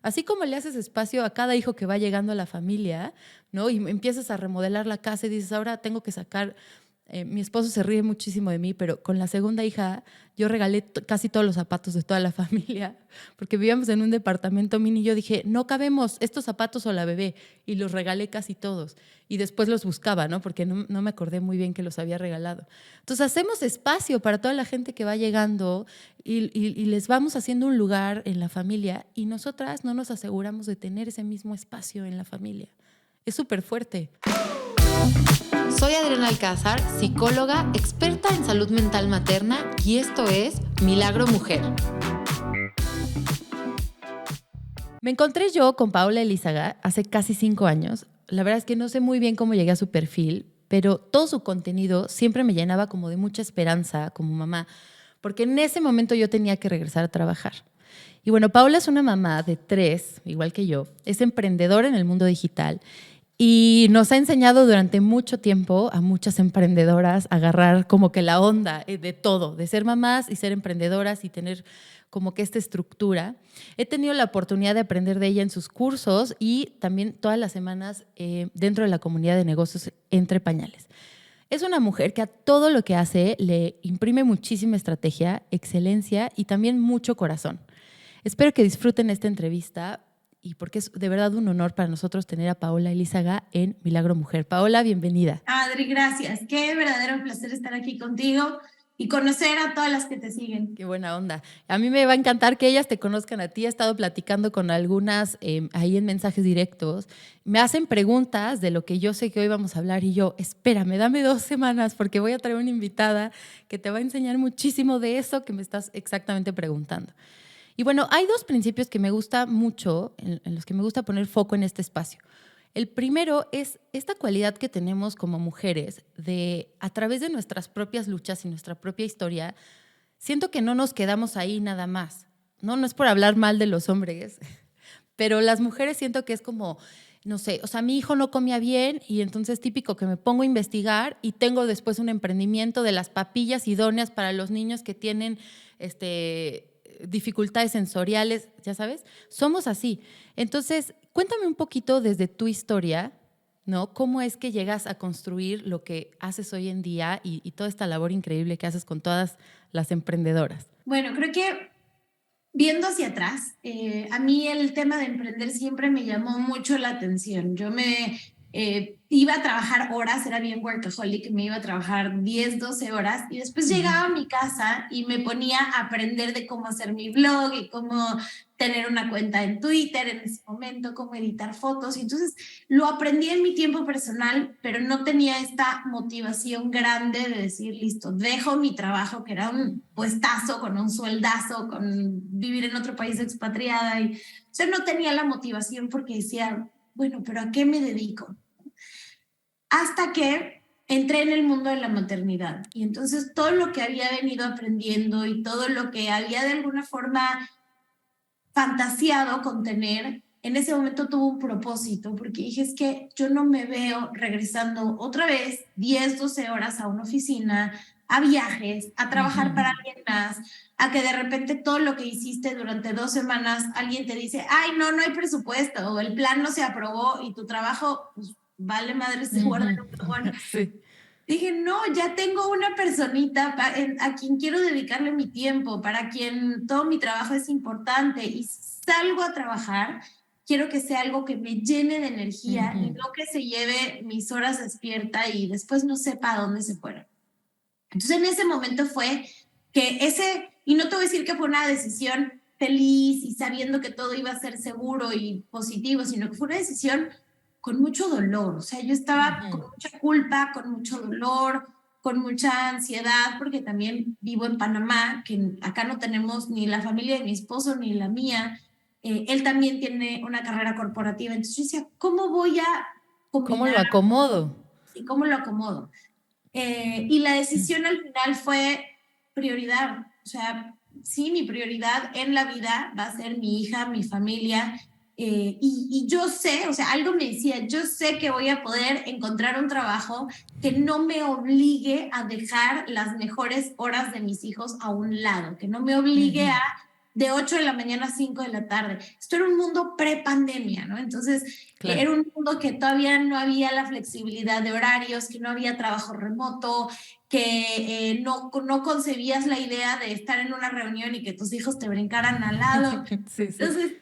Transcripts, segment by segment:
Así como le haces espacio a cada hijo que va llegando a la familia, ¿no? Y empiezas a remodelar la casa y dices, ahora tengo que sacar. Mi esposo se ríe muchísimo de mí, pero con la segunda hija yo regalé casi todos los zapatos de toda la familia, porque vivíamos en un departamento mini y yo dije, no cabemos estos zapatos o la bebé, y los regalé casi todos. Y después los buscaba, ¿no? Porque no me acordé muy bien que los había regalado. Entonces hacemos espacio para toda la gente que va llegando y les vamos haciendo un lugar en la familia y nosotras no nos aseguramos de tener ese mismo espacio en la familia. Es súper fuerte. Soy Adriana Alcázar, psicóloga, experta en salud mental materna y esto es Milagro Mujer. Me encontré yo con Paola Elízaga hace casi 5 años. La verdad es que no sé muy bien cómo llegué a su perfil, pero todo su contenido siempre me llenaba como de mucha esperanza como mamá, porque en ese momento yo tenía que regresar a trabajar. Y bueno, Paola es una mamá de 3, igual que yo, es emprendedora en el mundo digital y nos ha enseñado durante mucho tiempo a muchas emprendedoras a agarrar como que la onda de todo, de ser mamás y ser emprendedoras y tener como que esta estructura. He tenido la oportunidad de aprender de ella en sus cursos y también todas las semanas dentro de la comunidad de negocios Entre Pañales. Es una mujer que a todo lo que hace le imprime muchísima estrategia, excelencia y también mucho corazón. Espero que disfruten esta entrevista y porque es de verdad un honor para nosotros tener a Paola Elízaga en Milagro Mujer. Paola, bienvenida. Adri, gracias. Qué verdadero placer estar aquí contigo y conocer a todas las que te siguen. Qué buena onda. A mí me va a encantar que ellas te conozcan a ti. He estado platicando con algunas ahí en mensajes directos. Me hacen preguntas de lo que yo sé que hoy vamos a hablar y yo, espérame, dame 2 semanas porque voy a traer una invitada que te va a enseñar muchísimo de eso que me estás exactamente preguntando. Y bueno, hay 2 principios que me gusta mucho, en los que me gusta poner foco en este espacio. El primero es esta cualidad que tenemos como mujeres de, a través de nuestras propias luchas y nuestra propia historia, siento que no nos quedamos ahí nada más. No es por hablar mal de los hombres, pero las mujeres siento que es como, no sé, o sea, mi hijo no comía bien y entonces típico que me pongo a investigar y tengo después un emprendimiento de las papillas idóneas para los niños que tienen dificultades sensoriales, ya sabes, somos así. Entonces, cuéntame un poquito desde tu historia, ¿no? ¿Cómo es que llegas a construir lo que haces hoy en día y toda esta labor increíble que haces con todas las emprendedoras? Bueno, creo que viendo hacia atrás, a mí el tema de emprender siempre me llamó mucho la atención. Yo me iba a trabajar horas, era bien workaholic, me iba a trabajar 10, 12 horas y después llegaba a mi casa y me ponía a aprender de cómo hacer mi blog y cómo tener una cuenta en Twitter en ese momento, cómo editar fotos. Y entonces lo aprendí en mi tiempo personal, pero no tenía esta motivación grande de decir, listo, dejo mi trabajo, que era un puestazo, con un sueldazo, con vivir en otro país expatriada. Y, o sea, no tenía la motivación porque decía, bueno, pero ¿a qué me dedico? Hasta que entré en el mundo de la maternidad. Y entonces todo lo que había venido aprendiendo y todo lo que había de alguna forma fantaseado con tener, en ese momento tuvo un propósito, porque dije, es que yo no me veo regresando otra vez 10, 12 horas a una oficina, a viajes, a trabajar para alguien más, a que de repente todo lo que hiciste durante 2 semanas, alguien te dice, ay, no hay presupuesto, o el plan no se aprobó y tu trabajo, pues, vale madre, se guarda en un cajón. Sí. Dije, no, ya tengo una personita a quien quiero dedicarle mi tiempo, para quien todo mi trabajo es importante y salgo a trabajar, quiero que sea algo que me llene de energía y no que se lleve mis horas despierta y después no sepa a dónde se fueron. Entonces en ese momento fue que y no te voy a decir que fue una decisión feliz y sabiendo que todo iba a ser seguro y positivo, sino que fue una decisión con mucho dolor. O sea, yo estaba con mucha culpa, con mucho dolor, con mucha ansiedad, porque también vivo en Panamá, que acá no tenemos ni la familia de mi esposo ni la mía. Él también tiene una carrera corporativa. Entonces yo decía, ¿cómo voy a ¿Cómo lo combinar acomodo? y cómo lo acomodo? Y la decisión al final fue prioridad. O sea, sí, mi prioridad en la vida va a ser mi hija, mi familia. Y yo sé, o sea, algo me decía, yo sé que voy a poder encontrar un trabajo que no me obligue a dejar las mejores horas de mis hijos a un lado, que no me obligue a de 8 de la mañana a 5 de la tarde. Esto era un mundo pre-pandemia, ¿no? Entonces, Claro. era un mundo que todavía no había la flexibilidad de horarios, que no había trabajo remoto, que no concebías la idea de estar en una reunión y que tus hijos te brincaran al lado. Sí, sí. Entonces,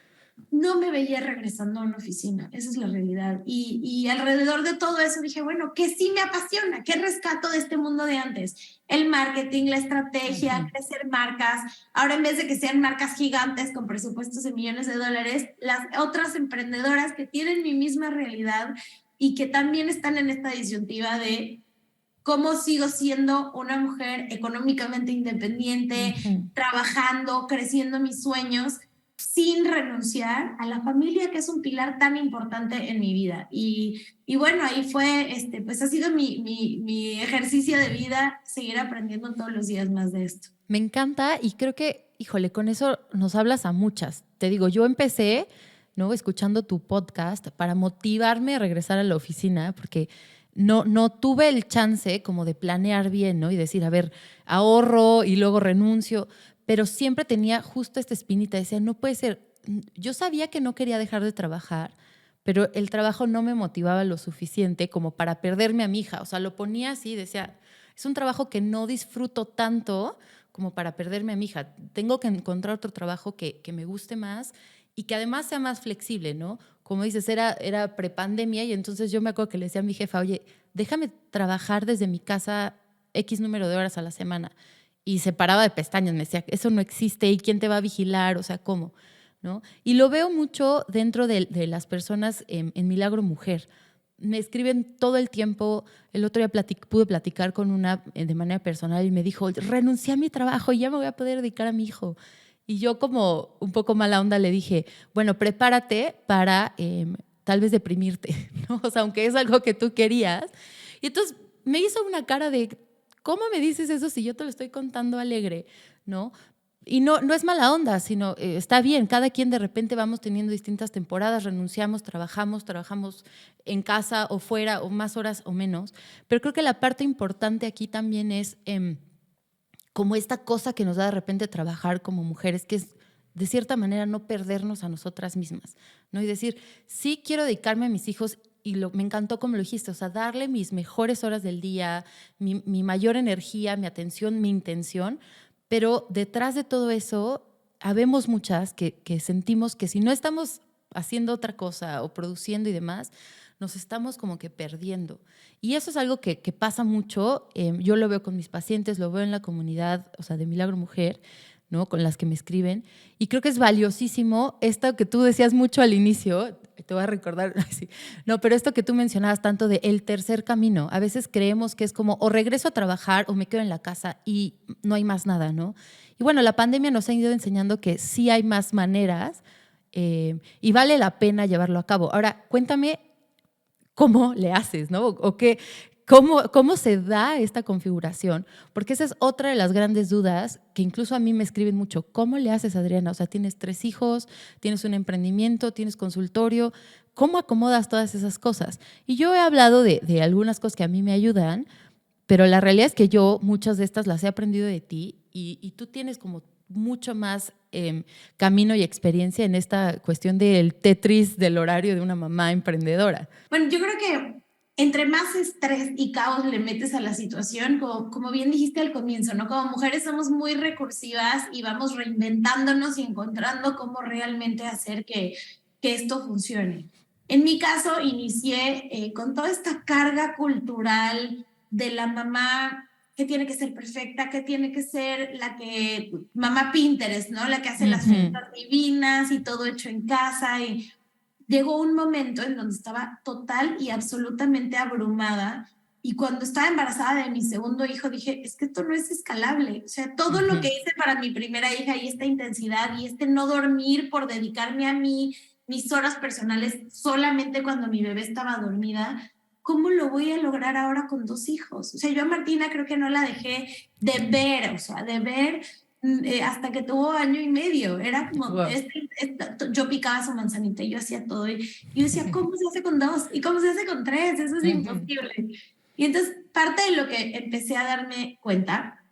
no me veía regresando a una oficina, esa es la realidad. Y alrededor de todo eso dije, bueno, ¿qué sí me apasiona? ¿Qué rescato de este mundo de antes? El marketing, la estrategia, crecer marcas. Ahora, en vez de que sean marcas gigantes con presupuestos de millones de dólares, las otras emprendedoras que tienen mi misma realidad y que también están en esta disyuntiva de cómo sigo siendo una mujer económicamente independiente, trabajando, creciendo mis sueños, sin renunciar a la familia, que es un pilar tan importante en mi vida. Y bueno, ahí fue, pues ha sido mi ejercicio de vida, seguir aprendiendo todos los días más de esto. Me encanta y creo que, híjole, con eso nos hablas a muchas. Te digo, yo empecé, ¿no?, escuchando tu podcast para motivarme a regresar a la oficina, porque no tuve el chance como de planear bien, ¿no? Y decir, a ver, ahorro y luego renuncio, pero siempre tenía justo esta espinita, decía, no puede ser. Yo sabía que no quería dejar de trabajar, pero el trabajo no me motivaba lo suficiente como para perderme a mi hija. O sea, lo ponía así, decía, es un trabajo que no disfruto tanto como para perderme a mi hija. Tengo que encontrar otro trabajo que me guste más y que además sea más flexible, ¿no? Como dices, era prepandemia y entonces yo me acuerdo que le decía a mi jefa, oye, déjame trabajar desde mi casa X número de horas a la semana. Y se paraba de pestañas, me decía, eso no existe, ¿y quién te va a vigilar? O sea, ¿cómo? ¿No? Y lo veo mucho dentro de las personas en Milagro Mujer. Me escriben todo el tiempo. El otro día pude platicar con una de manera personal y me dijo, renuncié a mi trabajo y ya me voy a poder dedicar a mi hijo. Y yo como un poco mala onda le dije, bueno, prepárate para tal vez deprimirte, ¿no? O sea, aunque es algo que tú querías. Y entonces me hizo una cara de, ¿cómo me dices eso si yo te lo estoy contando alegre, ¿no? Y no es mala onda, sino está bien. Cada quien de repente vamos teniendo distintas temporadas, renunciamos, trabajamos en casa o fuera, o más horas o menos. Pero creo que la parte importante aquí también es como esta cosa que nos da de repente trabajar como mujeres, que es de cierta manera no perdernos a nosotras mismas, ¿no? Y decir, sí quiero dedicarme a mis hijos y me encantó como lo dijiste, o sea, darle mis mejores horas del día, mi mayor energía, mi atención, mi intención, pero detrás de todo eso, habemos muchas que sentimos que si no estamos haciendo otra cosa o produciendo y demás, nos estamos como que perdiendo. Y eso es algo que pasa mucho. Yo lo veo con mis pacientes, lo veo en la comunidad, o sea, de Milagro Mujer, ¿no?, con las que me escriben. Y creo que es valiosísimo esto que tú decías mucho al inicio, te voy a recordar, sí. No, pero esto que tú mencionabas tanto de el tercer camino. A veces creemos que es como o regreso a trabajar o me quedo en la casa y no hay más nada, ¿no? Y bueno, la pandemia nos ha ido enseñando que sí hay más maneras y vale la pena llevarlo a cabo. Ahora, cuéntame cómo le haces, ¿no? O cómo se da esta configuración, porque esa es otra de las grandes dudas que incluso a mí me escriben mucho. ¿Cómo le haces, Adriana? O sea, tienes 3 hijos, tienes un emprendimiento, tienes consultorio. ¿Cómo acomodas todas esas cosas? Y yo he hablado de algunas cosas que a mí me ayudan, pero la realidad es que yo muchas de estas las he aprendido de ti y tú tienes como mucho más camino y experiencia en esta cuestión del Tetris del horario de una mamá emprendedora. Bueno, yo creo que entre más estrés y caos le metes a la situación, como bien dijiste al comienzo, ¿no? Como mujeres somos muy recursivas y vamos reinventándonos y encontrando cómo realmente hacer que esto funcione. En mi caso, inicié con toda esta carga cultural de la mamá que tiene que ser perfecta, que tiene que ser mamá Pinterest, ¿no? La que hace las fiestas divinas y todo hecho en casa. Y llegó un momento en donde estaba total y absolutamente abrumada. Y cuando estaba embarazada de mi segundo hijo, dije, es que esto no es escalable. O sea, todo lo que hice para mi primera hija y esta intensidad y este no dormir por dedicarme a mí, mis horas personales solamente cuando mi bebé estaba dormida, ¿cómo lo voy a lograr ahora con 2 hijos? O sea, yo a Martina creo que no la dejé de ver, o sea, de ver hasta que tuvo 1 año y medio. Era como, Wow. yo picaba su manzanita y yo hacía todo. Y yo decía, ¿cómo se hace con 2? ¿Y cómo se hace con 3? Eso es imposible. Y entonces, parte de lo que empecé a darme cuenta,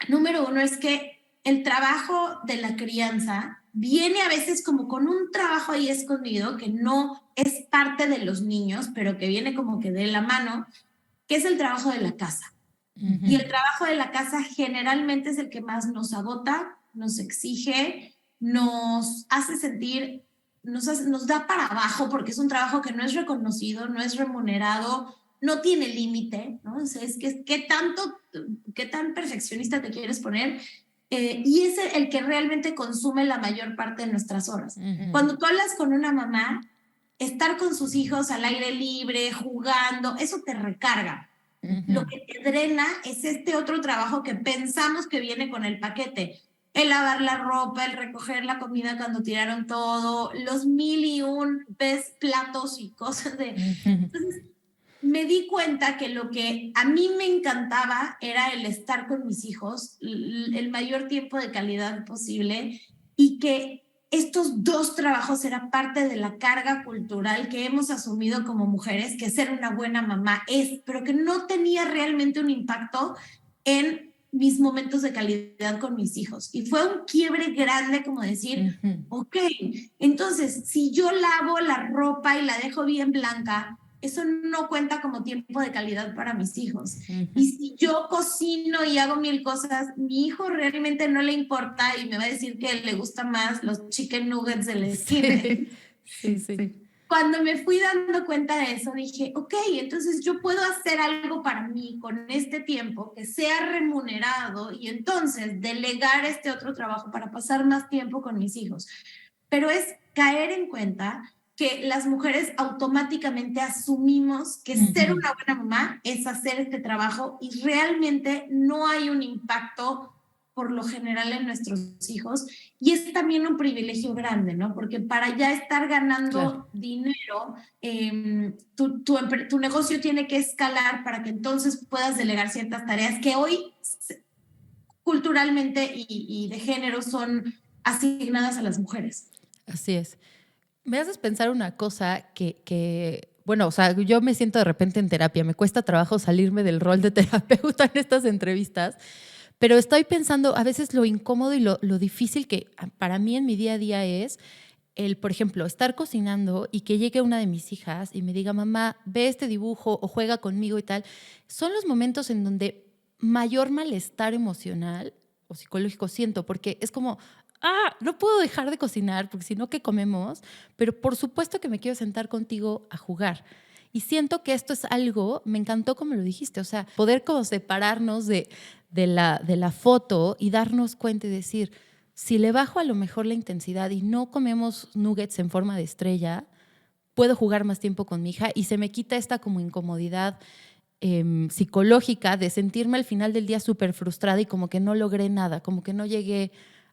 número 1 es que el trabajo de la crianza viene a veces como con un trabajo ahí escondido que no es parte de los niños, pero que viene como que de la mano, que es el trabajo de la casa. Y el trabajo de la casa generalmente es el que más nos agota, nos exige, nos hace sentir, nos da para abajo porque es un trabajo que no es reconocido, no es remunerado, no tiene límite, ¿no? O sea, es que qué tan perfeccionista te quieres poner, y es el que realmente consume la mayor parte de nuestras horas. Cuando tú hablas con una mamá, estar con sus hijos al aire libre, jugando, eso te recarga. Lo que te drena es este otro trabajo que pensamos que viene con el paquete. El lavar la ropa, el recoger la comida cuando tiraron todo, los 1001 platos y cosas de... Entonces, me di cuenta que lo que a mí me encantaba era el estar con mis hijos el mayor tiempo de calidad posible, y que estos dos trabajos eran parte de la carga cultural que hemos asumido como mujeres, que ser una buena mamá es, pero que no tenía realmente un impacto en mis momentos de calidad con mis hijos. Y fue un quiebre grande como decir, ok, entonces si yo lavo la ropa y la dejo bien blanca, eso no cuenta como tiempo de calidad para mis hijos. Y si yo cocino y hago mil cosas, mi hijo realmente no le importa y me va a decir que le gustan más los chicken nuggets del esquina. Sí. Cuando me fui dando cuenta de eso, dije, ok, entonces yo puedo hacer algo para mí con este tiempo que sea remunerado, y entonces delegar este otro trabajo para pasar más tiempo con mis hijos. Pero es caer en cuenta que las mujeres automáticamente asumimos que ser una buena mamá es hacer este trabajo, y realmente no hay un impacto por lo general en nuestros hijos, y es también un privilegio grande, ¿no? Porque para ya estar ganando dinero, tu negocio tiene que escalar para que entonces puedas delegar ciertas tareas que hoy culturalmente y de género son asignadas a las mujeres. Así es. Me haces pensar una cosa bueno, o sea, yo me siento de repente en terapia, me cuesta trabajo salirme del rol de terapeuta en estas entrevistas, pero estoy pensando a veces lo incómodo y lo difícil que para mí en mi día a día es por ejemplo, estar cocinando y que llegue una de mis hijas y me diga, mamá, ve este dibujo o juega conmigo y tal. Son los momentos en donde mayor malestar emocional o psicológico siento, porque es como, no puedo dejar de cocinar porque si no, ¿qué comemos? Pero por supuesto que me quiero sentar contigo a jugar. Y siento que esto es algo, me encantó como lo dijiste, o sea, poder como separarnos de la foto y darnos cuenta y decir, si le bajo a lo mejor la intensidad y no comemos nuggets en forma de estrella, puedo jugar más tiempo con mi hija y se me quita esta como incomodidad psicológica de sentirme al final del día súper frustrada y como que no logré nada, como que no llegué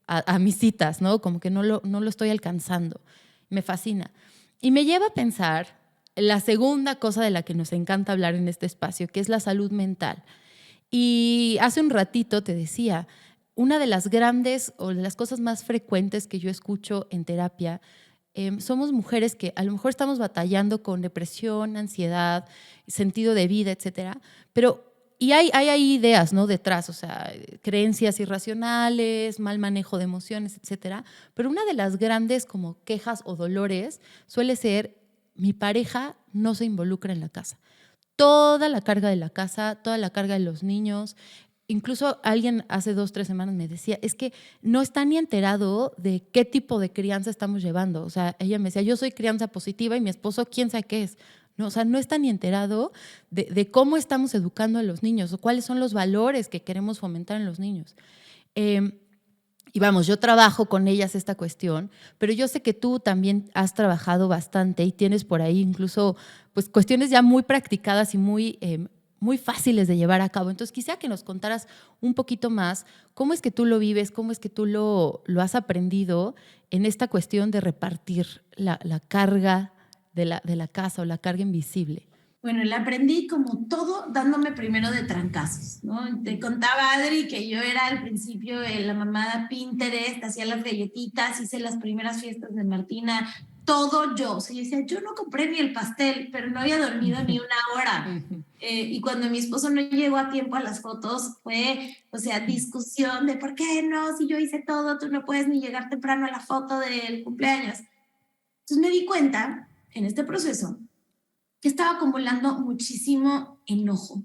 a mis citas, ¿no? Como que no lo estoy alcanzando. Me fascina. Y me lleva a pensar la segunda cosa de la que nos encanta hablar en este espacio, que es la salud mental. Y hace un ratito te decía, una de las grandes o de las cosas más frecuentes que yo escucho en terapia, somos mujeres que a lo mejor estamos batallando con depresión, ansiedad, sentido de vida, etcétera, pero y hay ideas, ¿no? Detrás, o sea, creencias irracionales, mal manejo de emociones, etcétera, pero una de las grandes como quejas o dolores suele ser mi pareja no se involucra en la casa. Toda la carga de la casa, toda la carga de los niños. Incluso alguien hace 2, 3 semanas me decía, es que no está ni enterado de qué tipo de crianza estamos llevando. O sea, ella me decía, yo soy crianza positiva y mi esposo, quién sabe qué es. No, o sea, no está ni enterado de cómo estamos educando a los niños o cuáles son los valores que queremos fomentar en los niños. Y vamos, yo trabajo con ellas esta cuestión, pero yo sé que tú también has trabajado bastante y tienes por ahí incluso pues, cuestiones ya muy practicadas y muy fáciles de llevar a cabo. Entonces, quisiera que nos contaras un poquito más cómo es que tú lo vives, cómo es que tú lo has aprendido en esta cuestión de repartir la carga de la casa o la carga invisible. Bueno, la aprendí como todo dándome primero de trancazos, ¿no? Te contaba, Adri, que yo era al principio la mamá Pinterest, hacía las galletitas, hice las primeras fiestas de Martina, todo yo. O sea, yo decía, yo no compré ni el pastel, pero no había dormido ni una hora. Y cuando mi esposo no llegó a tiempo a las fotos, fue, o sea, discusión de por qué no, si yo hice todo, tú no puedes ni llegar temprano a la foto del cumpleaños. Entonces me di cuenta en este proceso que estaba acumulando muchísimo enojo.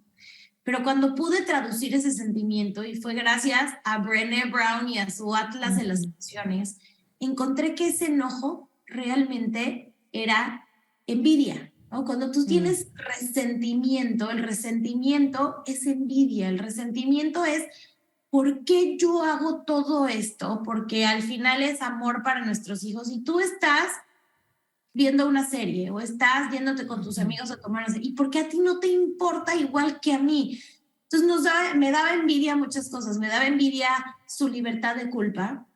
Pero cuando pude traducir ese sentimiento, y fue gracias a Brené Brown y a su Atlas de las Emociones, encontré que ese enojo realmente era envidia, ¿no? Cuando tú tienes resentimiento, el resentimiento es envidia, el resentimiento es ¿por qué yo hago todo esto? Porque al final es amor para nuestros hijos y tú estás viendo una serie o estás yéndote con tus amigos a tomar ¿y por qué a ti no te importa igual que a mí? Entonces me daba envidia muchas cosas, me daba envidia su libertad de culpa,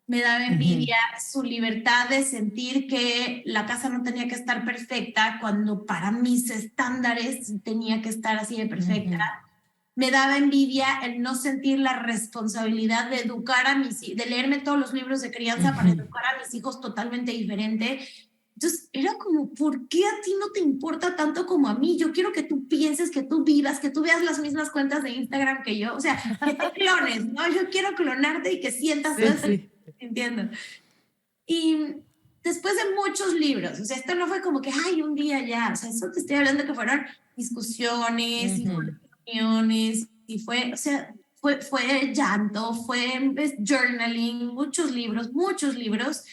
me daba envidia su libertad de sentir que la casa no tenía que estar perfecta cuando para mis estándares tenía que estar así de perfecta. Me daba envidia el no sentir la responsabilidad de educar a mis hijos, de leerme todos los libros de crianza para educar a mis hijos totalmente diferente. Entonces era como, ¿por qué a ti no te importa tanto como a mí? Yo quiero que tú pienses, que tú vivas, que tú veas las mismas cuentas de Instagram que yo. O sea, que te clones, ¿no? Yo quiero clonarte y que sientas todo eso. Entiendo. Y después de muchos libros, o sea, esto no fue como que, ay, un día ya. O sea, eso te estoy hablando que fueron discusiones y reuniones y fue, o sea, fue llanto, fue journaling, muchos libros.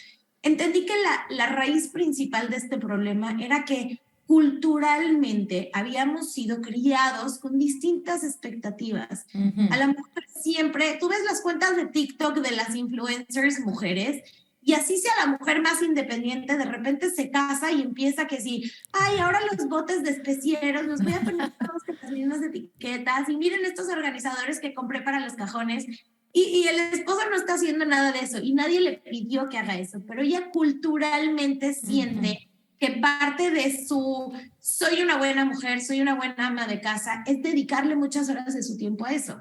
Entendí que la raíz principal de este problema era que culturalmente habíamos sido criados con distintas expectativas. A la mujer siempre, tú ves las cuentas de TikTok de las influencers mujeres y así sea la mujer más independiente, de repente se casa y empieza que sí, ay, ahora los botes de especieros, los voy a poner todos con las mismas etiquetas y miren estos organizadores que compré para los cajones. Y el esposo no está haciendo nada de eso y nadie le pidió que haga eso, pero ella culturalmente siente que parte de su soy una buena mujer, soy una buena ama de casa, es dedicarle muchas horas de su tiempo a eso.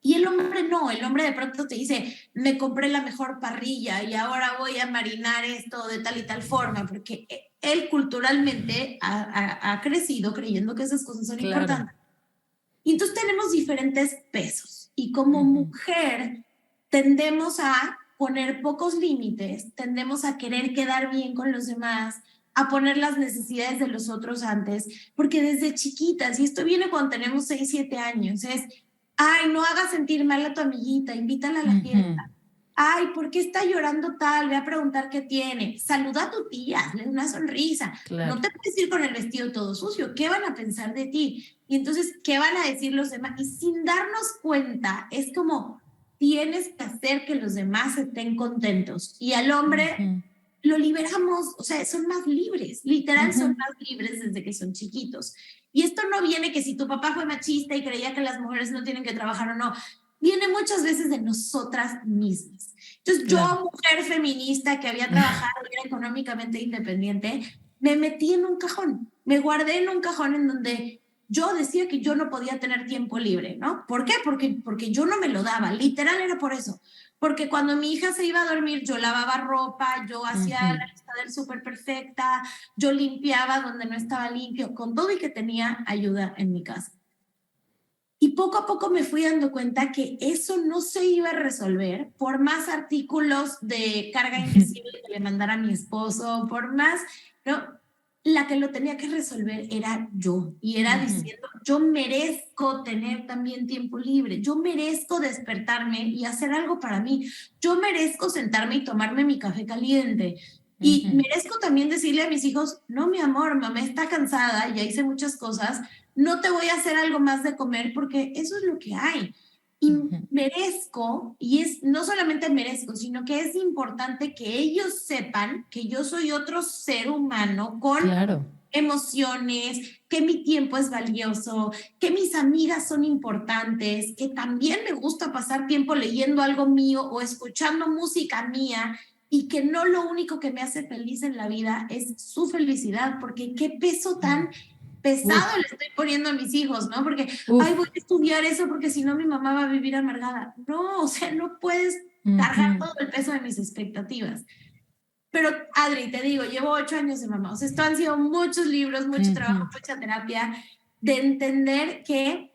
Y el hombre no, el hombre de pronto te dice, me compré la mejor parrilla y ahora voy a marinar esto de tal y tal forma, porque él culturalmente ha crecido creyendo que esas cosas son importantes. Y entonces tenemos diferentes pesos y como mujer tendemos a poner pocos límites, tendemos a querer quedar bien con los demás, a poner las necesidades de los otros antes, porque desde chiquitas, y esto viene cuando tenemos 6, 7 años, es, ay, no hagas sentir mal a tu amiguita, invítala a la fiesta. Ay, ¿por qué está llorando tal? Voy a preguntar qué tiene. Saluda a tu tía, hazle una sonrisa. No te puedes ir con el vestido todo sucio. ¿Qué van a pensar de ti? Y entonces, ¿qué van a decir los demás? Y sin darnos cuenta, es como, tienes que hacer que los demás estén contentos. Y al hombre lo liberamos, o sea, son más libres, literal son más libres desde que son chiquitos. Y esto no viene que si tu papá fue machista y creía que las mujeres no tienen que trabajar o no, viene muchas veces de nosotras mismas. Entonces, yo, mujer feminista que había trabajado y era económicamente independiente, me metí en un cajón, me guardé en un cajón en donde yo decía que yo no podía tener tiempo libre, ¿no? ¿Por qué? Porque yo no me lo daba, literal era por eso. Porque cuando mi hija se iba a dormir, yo lavaba ropa, yo hacía la lista del súper perfecta, yo limpiaba donde no estaba limpio, con todo y que tenía ayuda en mi casa. Y poco a poco me fui dando cuenta que eso no se iba a resolver por más artículos de carga invisible que le mandara a mi esposo, por más, ¿no? La que lo tenía que resolver era yo. Y era diciendo, yo merezco tener también tiempo libre, yo merezco despertarme y hacer algo para mí, yo merezco sentarme y tomarme mi café caliente. Y merezco también decirle a mis hijos, no, mi amor, mamá está cansada, ya hice muchas cosas, no te voy a hacer algo más de comer porque eso es lo que hay. Y merezco, y es no solamente merezco, sino que es importante que ellos sepan que yo soy otro ser humano con emociones, que mi tiempo es valioso, que mis amigas son importantes, que también me gusta pasar tiempo leyendo algo mío o escuchando música mía y que no lo único que me hace feliz en la vida es su felicidad, porque qué peso tan pesado le estoy poniendo a mis hijos, ¿no? Porque, ay, voy a estudiar eso porque si no mi mamá va a vivir amargada. No, o sea, no puedes cargar todo el peso de mis expectativas. Pero, Adri, te digo, llevo 8 años de mamá. O sea, esto han sido muchos libros, mucho trabajo, mucha terapia. de entender que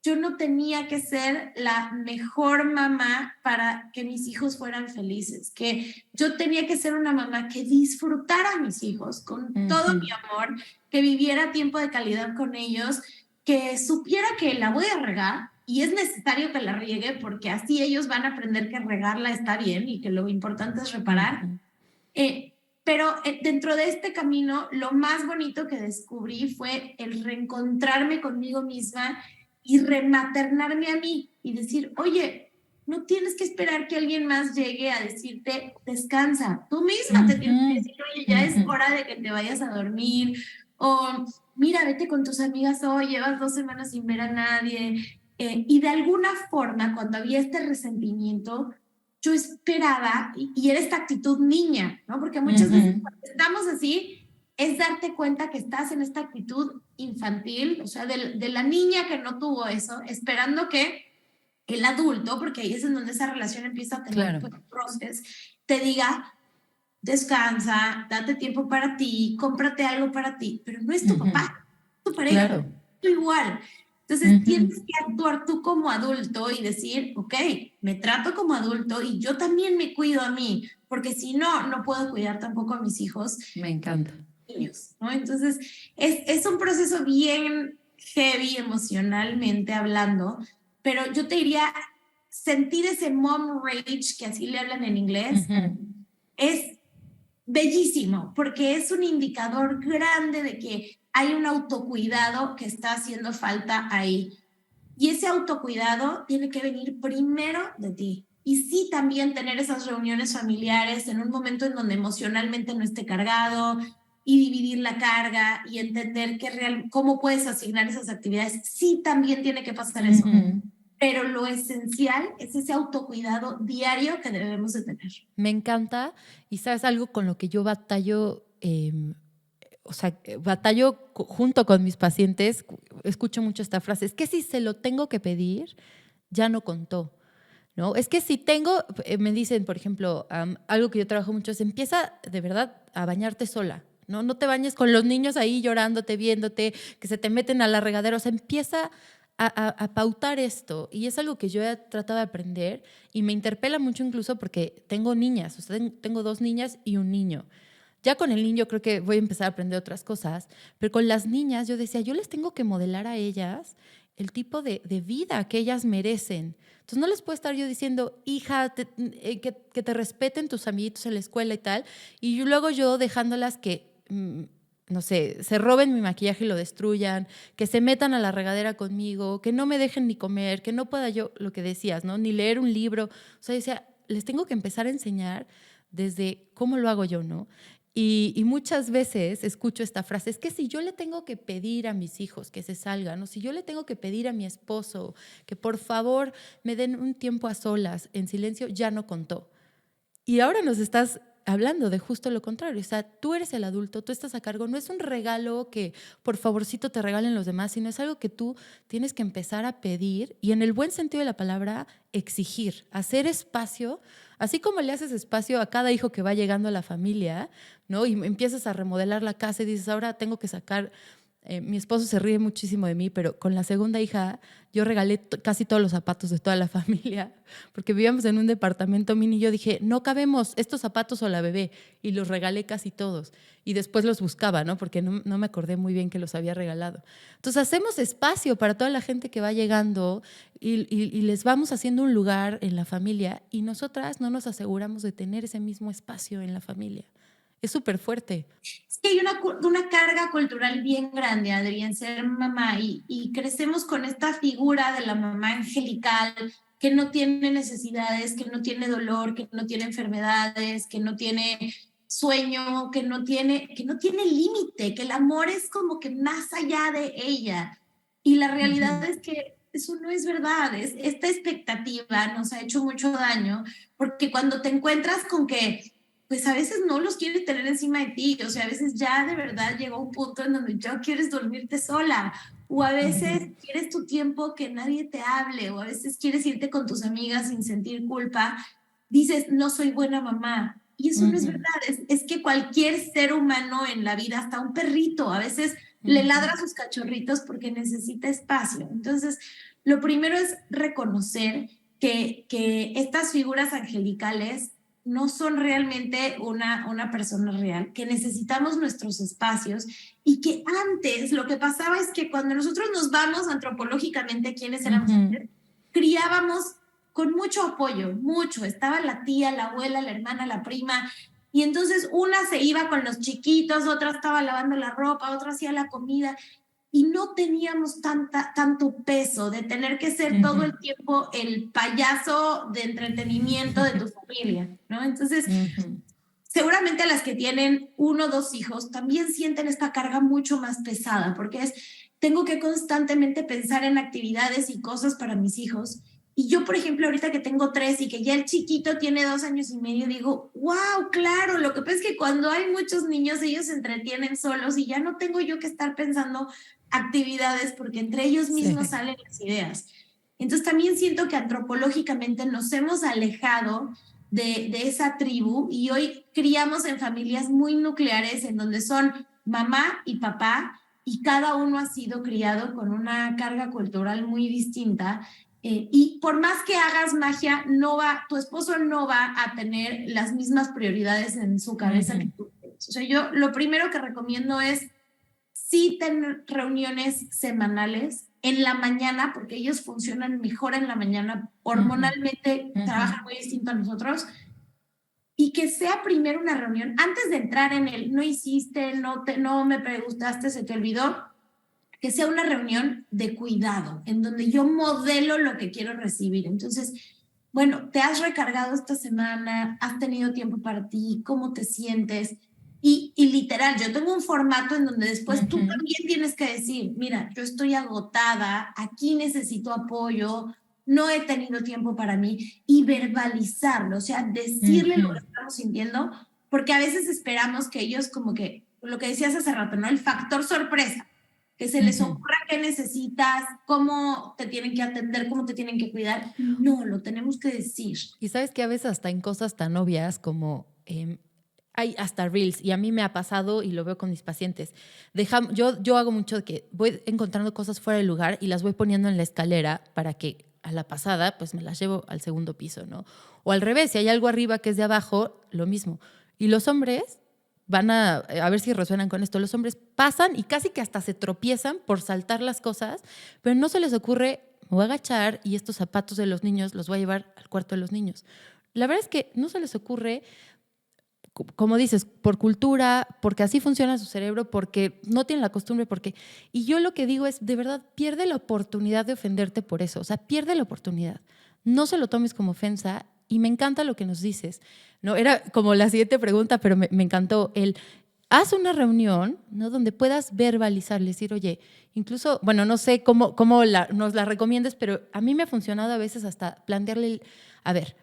yo no tenía que ser la mejor mamá para que mis hijos fueran felices, que yo tenía que ser una mamá que disfrutara a mis hijos con todo mi amor, que viviera tiempo de calidad con ellos, que supiera que la voy a regar y es necesario que la riegue porque así ellos van a aprender que regarla está bien y que lo importante es reparar. Pero dentro de este camino, lo más bonito que descubrí fue el reencontrarme conmigo misma y rematernarme a mí y decir, oye, no tienes que esperar que alguien más llegue a decirte, descansa. Tú misma te tienes que decir, oye, ya es hora de que te vayas a dormir. O mira, vete con tus amigas hoy, llevas 2 semanas sin ver a nadie. Y de alguna forma, cuando había este resentimiento, yo esperaba, y era esta actitud niña, ¿no? Porque muchas veces cuando estamos así, es darte cuenta que estás en esta actitud infantil, o sea, de la niña que no tuvo eso, esperando que el adulto, porque ahí es en donde esa relación empieza a tener pues, roces, te diga, descansa, date tiempo para ti, cómprate algo para ti, pero no es tu papá, es tu pareja, es tu igual. Entonces tienes que actuar tú como adulto y decir, ok, me trato como adulto y yo también me cuido a mí, porque si no, no puedo cuidar tampoco a mis hijos. Me encanta. Niños, ¿no? Entonces es un proceso bien heavy emocionalmente hablando, pero yo te diría, sentir ese mom rage, que así le hablan en inglés, es bellísimo, porque es un indicador grande de que hay un autocuidado que está haciendo falta ahí. Y ese autocuidado tiene que venir primero de ti. Y sí, también tener esas reuniones familiares en un momento en donde emocionalmente no esté cargado y dividir la carga y entender cómo puedes asignar esas actividades. Sí, también tiene que pasar eso. Pero lo esencial es ese autocuidado diario que debemos de tener. Me encanta y sabes algo con lo que yo batallo, o sea, batallo junto con mis pacientes, escucho mucho esta frase, es que si se lo tengo que pedir, ya no contó, ¿no? Es que si tengo, me dicen, por ejemplo, algo que yo trabajo mucho es empieza de verdad a bañarte sola, ¿no? No te bañes con los niños ahí llorándote, viéndote, que se te meten a la regadera, o sea, empieza a pautar esto. Y es algo que yo he tratado de aprender y me interpela mucho incluso porque tengo niñas, o sea, tengo 2 niñas y un niño. Ya con el niño creo que voy a empezar a aprender otras cosas, pero con las niñas yo decía, yo les tengo que modelar a ellas el tipo de vida que ellas merecen. Entonces no les puedo estar yo diciendo, hija, que te respeten tus amiguitos en la escuela y tal, y luego yo dejándolas que no sé, se roben mi maquillaje y lo destruyan, que se metan a la regadera conmigo, que no me dejen ni comer, que no pueda yo, lo que decías, ¿no? Ni leer un libro. O sea, decía, les tengo que empezar a enseñar desde cómo lo hago yo, ¿no? Y muchas veces escucho esta frase, es que si yo le tengo que pedir a mis hijos que se salgan, o si yo le tengo que pedir a mi esposo que por favor me den un tiempo a solas, en silencio, ya no contó. Y ahora nos estás hablando de justo lo contrario. O sea, tú eres el adulto, tú estás a cargo. No es un regalo que por favorcito te regalen los demás, sino es algo que tú tienes que empezar a pedir y en el buen sentido de la palabra, exigir, hacer espacio, así como le haces espacio a cada hijo que va llegando a la familia, ¿no? Y empiezas a remodelar la casa y dices, ahora tengo que sacar... mi esposo se ríe muchísimo de mí, pero con la segunda hija yo regalé casi todos los zapatos de toda la familia, porque vivíamos en un departamento mini y yo dije, no cabemos estos zapatos o la bebé, y los regalé casi todos. Y después los buscaba, ¿no? Porque no me acordé muy bien que los había regalado. Entonces hacemos espacio para toda la gente que va llegando y les vamos haciendo un lugar en la familia y nosotras no nos aseguramos de tener ese mismo espacio en la familia. Es súper fuerte. Es que hay una carga cultural bien grande, Adri, en ser mamá y crecemos con esta figura de la mamá angelical que no tiene necesidades, que no tiene dolor, que no tiene enfermedades, que no tiene sueño, que no tiene límite, que el amor es como que más allá de ella. Y la realidad es que eso no es verdad. Esta expectativa nos ha hecho mucho daño porque cuando te encuentras con que pues a veces no los quieres tener encima de ti, o sea, a veces ya de verdad llegó un punto en donde ya quieres dormirte sola, o a veces quieres tu tiempo que nadie te hable, o a veces quieres irte con tus amigas sin sentir culpa, dices, no soy buena mamá, y eso no es verdad, es que cualquier ser humano en la vida, hasta un perrito, a veces le ladra a sus cachorritos porque necesita espacio. Entonces, lo primero es reconocer que estas figuras angelicales no son realmente una persona real, que necesitamos nuestros espacios y que antes lo que pasaba es que cuando nosotros nos vamos antropológicamente, ¿quiénes éramos antes? Criábamos con mucho apoyo, mucho. Estaba la tía, la abuela, la hermana, la prima, y entonces una se iba con los chiquitos, otra estaba lavando la ropa, otra hacía la comida, y no teníamos tanto peso de tener que ser todo el tiempo el payaso de entretenimiento de tu familia, ¿no? Entonces, seguramente las que tienen 1 o 2 hijos también sienten esta carga mucho más pesada, porque tengo que constantemente pensar en actividades y cosas para mis hijos. Y yo, por ejemplo, ahorita que tengo 3 y que ya el chiquito tiene 2 años y medio, digo, wow, claro, lo que pasa es que cuando hay muchos niños, ellos se entretienen solos y ya no tengo yo que estar pensando actividades porque entre ellos mismos salen las ideas. Entonces también siento que antropológicamente nos hemos alejado de esa tribu y hoy criamos en familias muy nucleares en donde son mamá y papá y cada uno ha sido criado con una carga cultural muy distinta. Y por más que hagas magia, tu esposo no va a tener las mismas prioridades en su cabeza que tú tienes. O sea, yo lo primero que recomiendo es sí tener reuniones semanales en la mañana, porque ellos funcionan mejor en la mañana, hormonalmente trabajan muy distinto a nosotros, y que sea primero una reunión, antes de entrar en el no hiciste, no me preguntaste, se te olvidó, que sea una reunión de cuidado, en donde yo modelo lo que quiero recibir. Entonces, bueno, te has recargado esta semana, has tenido tiempo para ti, ¿cómo te sientes? Y literal, yo tengo un formato en donde después tú también tienes que decir, mira, yo estoy agotada, aquí necesito apoyo, no he tenido tiempo para mí, y verbalizarlo, o sea, decirle lo que estamos sintiendo, porque a veces esperamos que ellos como que, lo que decías hace rato, ¿no? El factor sorpresa, que se les ocurra qué necesitas, cómo te tienen que atender, cómo te tienen que cuidar. No, lo tenemos que decir. Y sabes que a veces hasta en cosas tan obvias como hay hasta reels, y a mí me ha pasado y lo veo con mis pacientes. Yo hago mucho de que voy encontrando cosas fuera del lugar y las voy poniendo en la escalera para que a la pasada pues me las llevo al segundo piso, ¿no? O al revés, si hay algo arriba que es de abajo, lo mismo. Y los hombres van a ver si resuenan con esto. Los hombres pasan y casi que hasta se tropiezan por saltar las cosas, pero no se les ocurre, me voy a agachar y estos zapatos de los niños los voy a llevar al cuarto de los niños. La verdad es que no se les ocurre, como dices, por cultura, porque así funciona su cerebro, porque no tienen la costumbre, porque... Y yo lo que digo es, de verdad, pierde la oportunidad de ofenderte por eso. O sea, pierde la oportunidad. No se lo tomes como ofensa. Y me encanta lo que nos dices, ¿no? Era como la siguiente pregunta, pero me encantó haz una reunión, ¿no? Donde puedas verbalizar, decir, oye, incluso, bueno, no sé cómo nos la recomiendes, pero a mí me ha funcionado a veces hasta plantearle, a ver,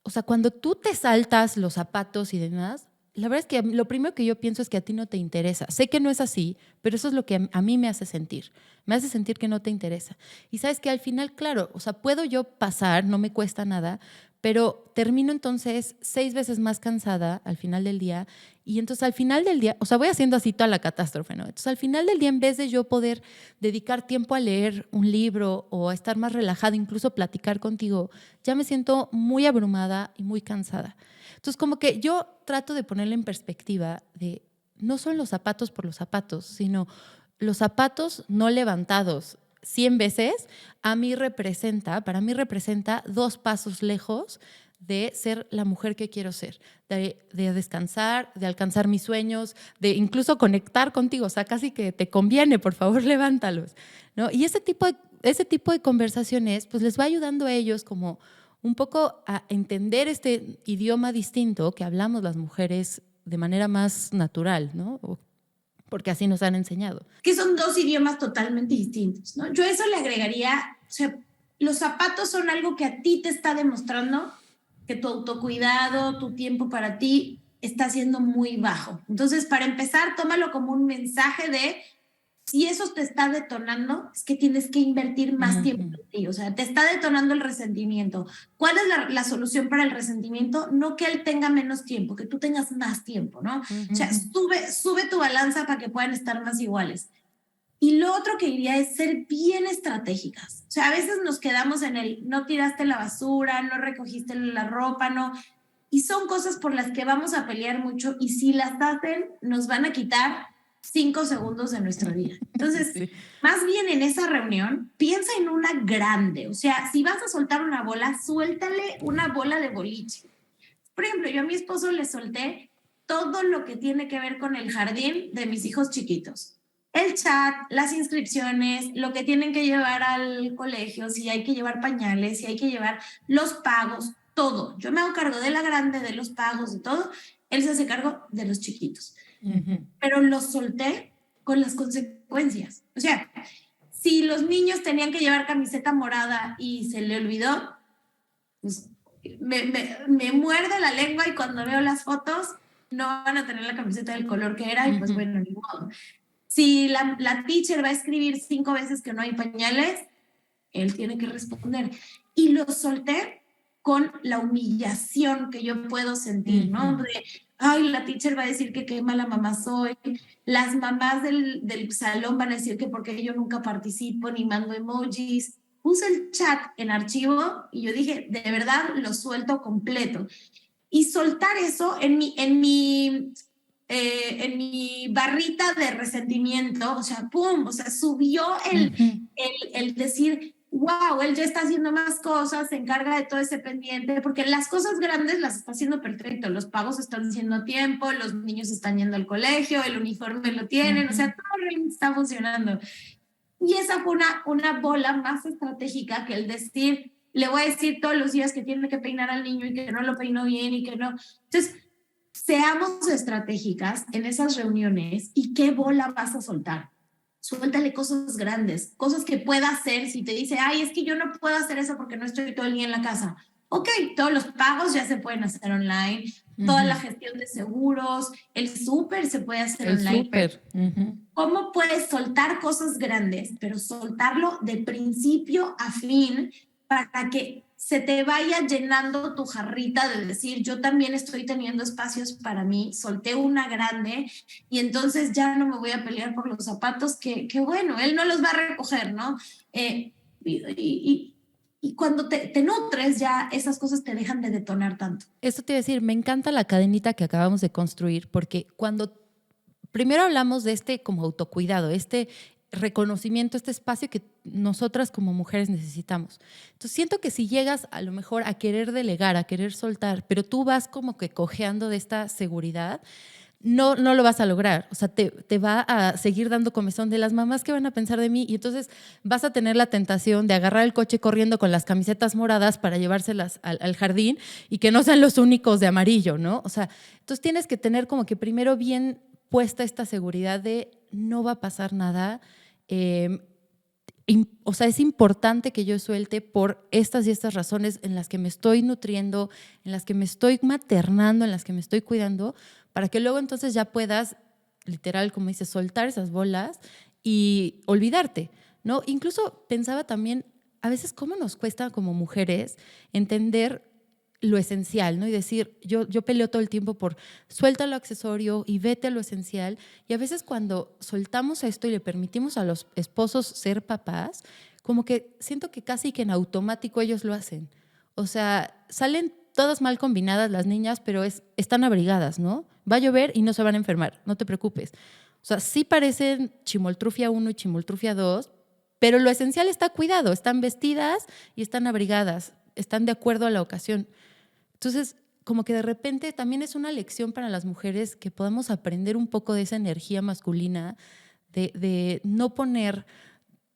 o sea, cuando tú te saltas los zapatos y demás, la verdad es que lo primero que yo pienso es que a ti no te interesa. Sé que no es así, pero eso es lo que a mí me hace sentir. Me hace sentir que no te interesa. Y sabes que al final, claro, o sea, puedo yo pasar, no me cuesta nada, pero termino entonces 6 veces más cansada al final del día. Y entonces al final del día, o sea, voy haciendo así toda la catástrofe, ¿no? Entonces al final del día, en vez de yo poder dedicar tiempo a leer un libro o a estar más relajada, incluso platicar contigo, ya me siento muy abrumada y muy cansada. Entonces como que yo trato de ponerle en perspectiva de no son los zapatos por los zapatos, sino los zapatos no levantados 100 veces, para mí representa 2 pasos lejos de ser la mujer que quiero ser, de descansar, de alcanzar mis sueños, de incluso conectar contigo. O sea, casi que te conviene, por favor, levántalos, ¿no? Y ese tipo de conversaciones pues les va ayudando a ellos como un poco a entender este idioma distinto que hablamos las mujeres de manera más natural, ¿no? Porque así nos han enseñado. Que son 2 idiomas totalmente distintos, ¿no? Yo a eso le agregaría, o sea, los zapatos son algo que a ti te está demostrando que tu autocuidado, tu tiempo para ti está siendo muy bajo. Entonces, para empezar, tómalo como un mensaje de si eso te está detonando, es que tienes que invertir más tiempo en ti. O sea, te está detonando el resentimiento. ¿Cuál es la solución para el resentimiento? No que él tenga menos tiempo, que tú tengas más tiempo, ¿no? O sea, sube tu balanza para que puedan estar más iguales. Y lo otro que diría es ser bien estratégicas. O sea, a veces nos quedamos en el no tiraste la basura, no recogiste la ropa, no. Y son cosas por las que vamos a pelear mucho y si las hacen, nos van a quitar 5 segundos de nuestro día. Entonces, sí. Más bien en esa reunión, piensa en una grande. O sea, si vas a soltar una bola, suéltale una bola de boliche. Por ejemplo, yo a mi esposo le solté todo lo que tiene que ver con el jardín de mis hijos chiquitos. El chat, las inscripciones, lo que tienen que llevar al colegio, si hay que llevar pañales, si hay que llevar los pagos, todo. Yo me hago cargo de la grande, de los pagos, de todo. Él se hace cargo de los chiquitos. Pero los solté con las consecuencias. O sea, si los niños tenían que llevar camiseta morada y se le olvidó, pues me muerde la lengua y cuando veo las fotos no van a tener la camiseta del color que era y pues bueno, ni modo. Si la teacher va a escribir 5 veces que no hay pañales, él tiene que responder. Y lo solté con la humillación que yo puedo sentir, ¿no? De, ay, la teacher va a decir que qué mala mamá soy, las mamás del salón van a decir que porque yo nunca participo ni mando emojis. Puse el chat en archivo y yo dije, de verdad, lo suelto completo. Y soltar eso en mi barrita de resentimiento, o sea, ¡pum! O sea, subió el decir, wow, él ya está haciendo más cosas, se encarga de todo ese pendiente, porque las cosas grandes las está haciendo perfecto, los pagos están haciendo a tiempo, los niños están yendo al colegio, el uniforme lo tienen, o sea, todo realmente está funcionando. Y esa fue una bola más estratégica que el decir, le voy a decir todos los días que tiene que peinar al niño y que no lo peinó bien y que no. Entonces, seamos estratégicas en esas reuniones y qué bola vas a soltar. Suéltale cosas grandes, cosas que pueda hacer. Si te dice, ay, es que yo no puedo hacer eso porque no estoy todo el día en la casa. Ok, todos los pagos ya se pueden hacer online, toda la gestión de seguros, el súper se puede hacer online. Súper. ¿Cómo puedes soltar cosas grandes, pero soltarlo de principio a fin para que se te vaya llenando tu jarrita de decir, yo también estoy teniendo espacios para mí, solté una grande y entonces ya no me voy a pelear por los zapatos, que bueno, él no los va a recoger, ¿no? Y cuando te nutres ya esas cosas te dejan de detonar tanto. Esto te iba a decir, me encanta la cadenita que acabamos de construir porque cuando primero hablamos de este como autocuidado, este reconocimiento, este espacio que nosotras como mujeres necesitamos. Entonces siento que si llegas a lo mejor a querer delegar, a querer soltar, pero tú vas como que cojeando de esta seguridad, no lo vas a lograr. O sea, te va a seguir dando comezón de las mamás que van a pensar de mí y entonces vas a tener la tentación de agarrar el coche corriendo con las camisetas moradas para llevárselas al jardín y que no sean los únicos de amarillo, ¿no? O sea, entonces tienes que tener como que primero bien puesta esta seguridad de no va a pasar nada. O sea, es importante que yo suelte por estas y estas razones en las que me estoy nutriendo, en las que me estoy maternando, en las que me estoy cuidando, para que luego entonces ya puedas, literal, como dices, soltar esas bolas y olvidarte, ¿no? Incluso pensaba también, a veces cómo nos cuesta como mujeres entender lo esencial, ¿no? Y decir, yo peleo todo el tiempo por suelta lo accesorio y vete a lo esencial. Y a veces cuando soltamos esto y le permitimos a los esposos ser papás, como que siento que casi que en automático ellos lo hacen. O sea, salen todas mal combinadas las niñas, pero están abrigadas, ¿no? Va a llover y no se van a enfermar, no te preocupes. O sea, sí parecen chimoltrufia 1 y chimoltrufia 2, pero lo esencial está cuidado, están vestidas y están abrigadas, están de acuerdo a la ocasión. Entonces, como que de repente también es una lección para las mujeres que podamos aprender un poco de esa energía masculina, de no poner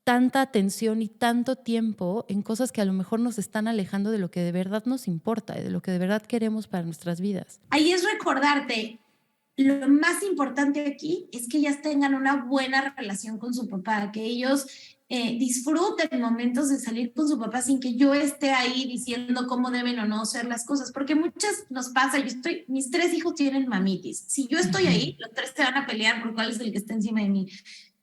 tanta atención y tanto tiempo en cosas que a lo mejor nos están alejando de lo que de verdad nos importa, de lo que de verdad queremos para nuestras vidas. Ahí es recordarte, lo más importante aquí es que ellas tengan una buena relación con su papá, que ellos disfruten momentos de salir con su papá sin que yo esté ahí diciendo cómo deben o no ser las cosas, porque muchas nos pasa, mis 3 hijos tienen mamitis, si yo estoy ahí, los 3 se van a pelear por cuál es el que está encima de mí.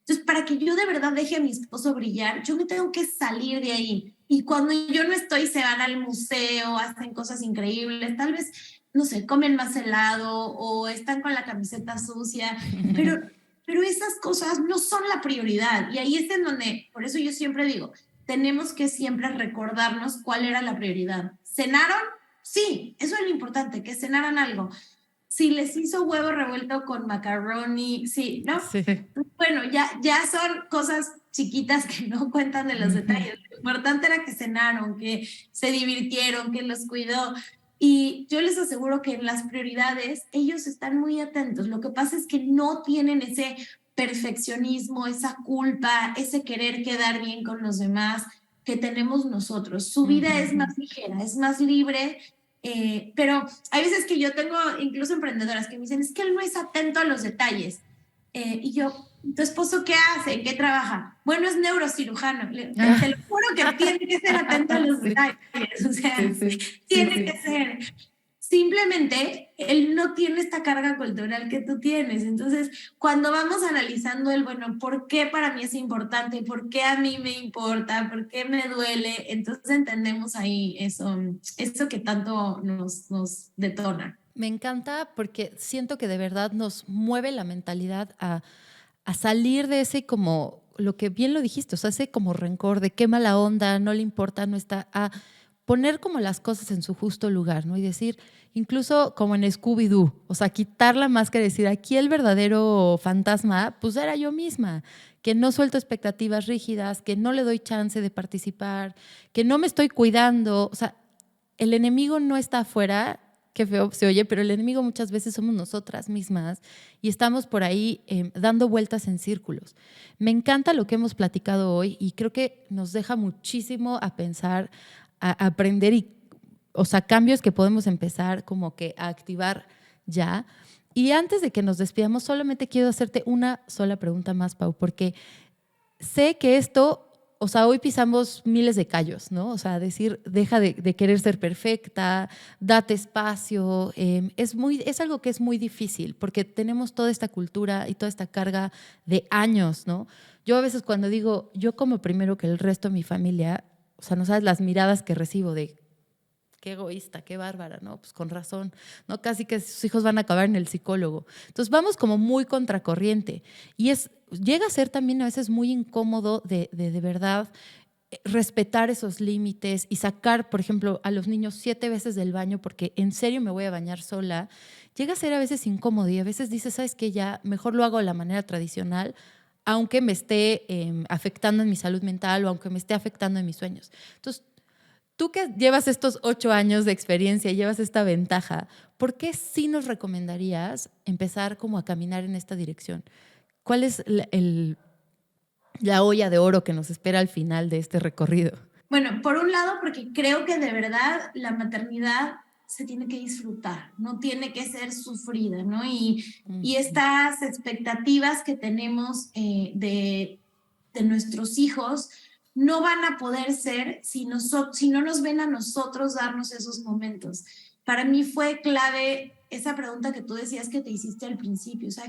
Entonces, para que yo de verdad deje a mi esposo brillar, yo me tengo que salir de ahí. Y cuando yo no estoy, se van al museo, hacen cosas increíbles, tal vez, no sé, comen más helado o están con la camiseta sucia, pero esas esas cosas no son la prioridad. Y ahí es en donde, por eso yo siempre digo, tenemos que siempre recordarnos cuál era la prioridad. ¿Cenaron? Sí, eso es lo importante, que cenaran algo. Si les hizo huevo revuelto con macaroni, sí, ¿no? Sí. Bueno, ya son cosas chiquitas que no cuentan de los detalles. Lo importante era que cenaron, que se divirtieron, que los cuidó. Y yo les aseguro que en las prioridades ellos están muy atentos. Lo que pasa es que no tienen ese perfeccionismo, esa culpa, ese querer quedar bien con los demás que tenemos nosotros. Su vida es más ligera, es más libre, pero hay veces que yo tengo incluso emprendedoras que me dicen, es que él no es atento a los detalles. Y yo, ¿tu esposo qué hace? ¿En qué trabaja? Bueno, es neurocirujano. Te lo juro que tiene que ser atento a los detalles. O sea, tiene que ser. Simplemente él no tiene esta carga cultural que tú tienes. Entonces, cuando vamos analizando el, bueno, ¿por qué para mí es importante? ¿Por qué a mí me importa? ¿Por qué me duele? Entonces entendemos ahí eso que tanto nos detona. Me encanta porque siento que de verdad nos mueve la mentalidad a salir de ese como, lo que bien lo dijiste, o sea, ese como rencor de qué mala onda, no le importa, no está, a poner como las cosas en su justo lugar, ¿no? Y decir, incluso como en Scooby-Doo, o sea, quitar la máscara y decir, aquí el verdadero fantasma, pues era yo misma, que no suelto expectativas rígidas, que no le doy chance de participar, que no me estoy cuidando, o sea, el enemigo no está afuera, qué feo se oye, pero el enemigo muchas veces somos nosotras mismas y estamos por ahí dando vueltas en círculos. Me encanta lo que hemos platicado hoy y creo que nos deja muchísimo a pensar, a aprender y, o sea, cambios que podemos empezar como que a activar ya. Y antes de que nos despidamos, solamente quiero hacerte una sola pregunta más, Pau, porque sé que esto, o sea, hoy pisamos miles de callos, ¿no? O sea, decir, deja de querer ser perfecta, date espacio, es algo que es muy difícil porque tenemos toda esta cultura y toda esta carga de años, ¿no? Yo a veces cuando digo, yo como primero que el resto de mi familia, o sea, no sabes las miradas que recibo de qué egoísta, qué bárbara, ¿no? Pues con razón, ¿no? Casi que sus hijos van a acabar en el psicólogo. Entonces vamos como muy contracorriente y llega a ser también a veces muy incómodo de verdad respetar esos límites y sacar, por ejemplo, a los niños 7 veces del baño porque en serio me voy a bañar sola. Llega a ser a veces incómodo y a veces dices, ¿sabes qué? Ya mejor lo hago de la manera tradicional, aunque me esté afectando en mi salud mental o aunque me esté afectando en mis sueños. Entonces, tú que llevas estos 8 años de experiencia, llevas esta ventaja, ¿por qué sí nos recomendarías empezar como a caminar en esta dirección? ¿Cuál es la olla de oro que nos espera al final de este recorrido? Bueno, por un lado, porque creo que de verdad la maternidad se tiene que disfrutar, no tiene que ser sufrida, ¿no? Y estas expectativas que tenemos de nuestros hijos no van a poder ser si no nos ven a nosotros darnos esos momentos. Para mí fue clave esa pregunta que tú decías que te hiciste al principio, o sea,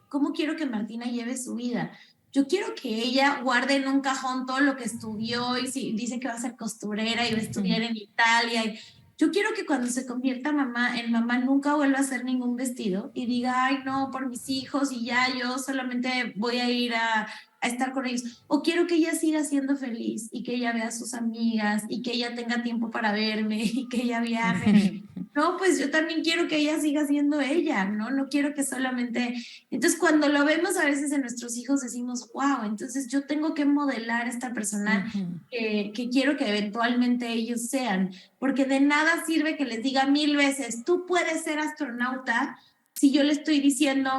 ¿cómo quiero que Martina lleve su vida? Yo quiero que ella guarde en un cajón todo lo que estudió y si dice que va a ser costurera y va a estudiar en Italia. Yo quiero que cuando se convierta en mamá nunca vuelva a hacer ningún vestido y diga, ay, no, por mis hijos y ya yo solamente voy a ir a estar con ellos. O quiero que ella siga siendo feliz y que ella vea a sus amigas y que ella tenga tiempo para verme y que ella viaje. No, pues yo también quiero que ella siga siendo ella, ¿no? No quiero que solamente... Entonces, cuando lo vemos a veces en nuestros hijos, decimos, wow, entonces yo tengo que modelar a esta persona que quiero que eventualmente ellos sean, porque de nada sirve que les diga 1000 veces, tú puedes ser astronauta, si yo le estoy diciendo,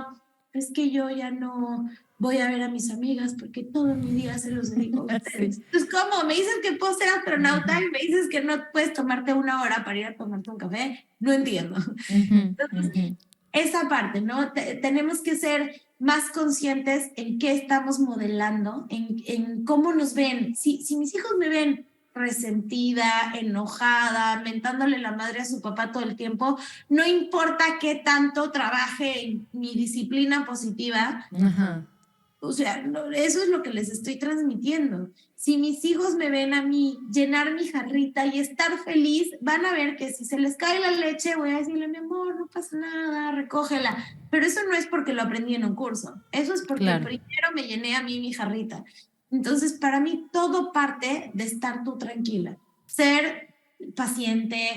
es que yo ya no voy a ver a mis amigas porque todo mi día se los dedico a ustedes. Sí. Entonces, ¿cómo? Me dices que puedo ser astronauta y me dices que no puedes tomarte 1 hora para ir a tomarte un café. No entiendo. Entonces, esa parte, ¿no? Tenemos que ser más conscientes en qué estamos modelando, en cómo nos ven. Si mis hijos me ven resentida, enojada, mentándole la madre a su papá todo el tiempo, no importa qué tanto trabaje en mi disciplina positiva, O sea, eso es lo que les estoy transmitiendo. Si mis hijos me ven a mí llenar mi jarrita y estar feliz, van a ver que si se les cae la leche, voy a decirle, mi amor, no pasa nada, recógela. Pero eso no es porque lo aprendí en un curso. Eso es porque Claro. primero me llené a mí mi jarrita. Entonces, para mí, todo parte de estar tú tranquila. Ser paciente,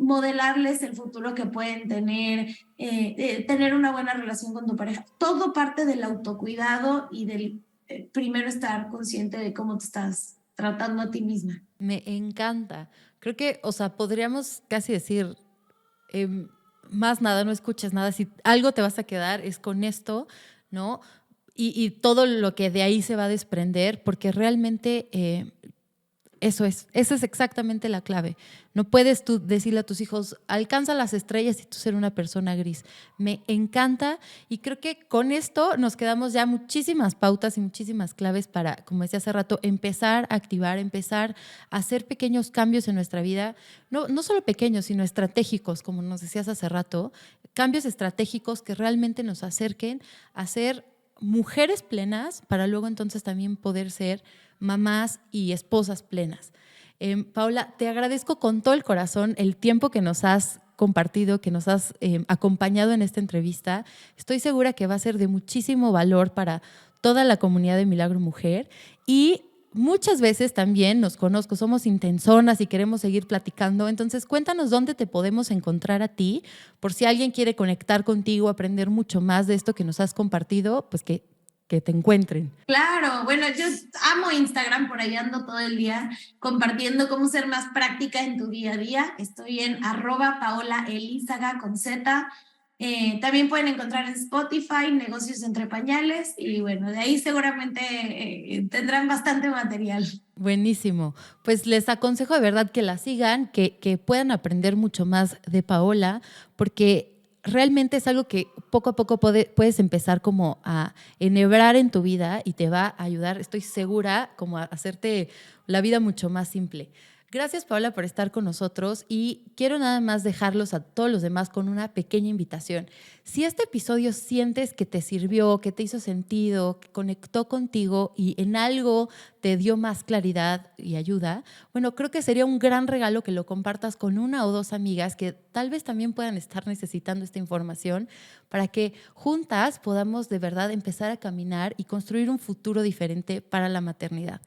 modelarles el futuro que pueden tener, tener una buena relación con tu pareja. Todo parte del autocuidado y del primero estar consciente de cómo te estás tratando a ti misma. Me encanta. Creo que, o sea, podríamos casi decir, eh, más nada, no escuches nada. Si algo te vas a quedar es con esto, ¿no? Y todo lo que de ahí se va a desprender, porque realmente esa es exactamente la clave. No puedes tú decirle a tus hijos, alcanza las estrellas y tú ser una persona gris. Me encanta y creo que con esto nos quedamos ya muchísimas pautas y muchísimas claves para, como decía hace rato, empezar a activar, empezar a hacer pequeños cambios en nuestra vida. No solo pequeños, sino estratégicos, como nos decías hace rato, cambios estratégicos que realmente nos acerquen a ser mujeres plenas para luego entonces también poder ser mamás y esposas plenas. Paola, te agradezco con todo el corazón el tiempo que nos has compartido, que nos has acompañado en esta entrevista. Estoy segura que va a ser de muchísimo valor para toda la comunidad de Milagro Mujer y muchas veces también nos conozco, somos intensonas y queremos seguir platicando. Entonces, cuéntanos dónde te podemos encontrar a ti, por si alguien quiere conectar contigo, aprender mucho más de esto que nos has compartido, pues que te encuentren. Claro, bueno, yo amo Instagram, por ahí ando todo el día compartiendo cómo ser más práctica en tu día a día. Estoy en @PaolaElizaga con Z. También pueden encontrar en Spotify Negocios entre Pañales y bueno, de ahí seguramente tendrán bastante material. Buenísimo. Pues les aconsejo de verdad que la sigan, que puedan aprender mucho más de Paola, porque realmente es algo que poco a poco puedes empezar como a enhebrar en tu vida y te va a ayudar, estoy segura, como a hacerte la vida mucho más simple. Gracias, Paola, por estar con nosotros y quiero nada más dejarlos a todos los demás con una pequeña invitación. Si este episodio sientes que te sirvió, que te hizo sentido, que conectó contigo y en algo te dio más claridad y ayuda, bueno, creo que sería un gran regalo que lo compartas con una o dos amigas que tal vez también puedan estar necesitando esta información para que juntas podamos de verdad empezar a caminar y construir un futuro diferente para la maternidad.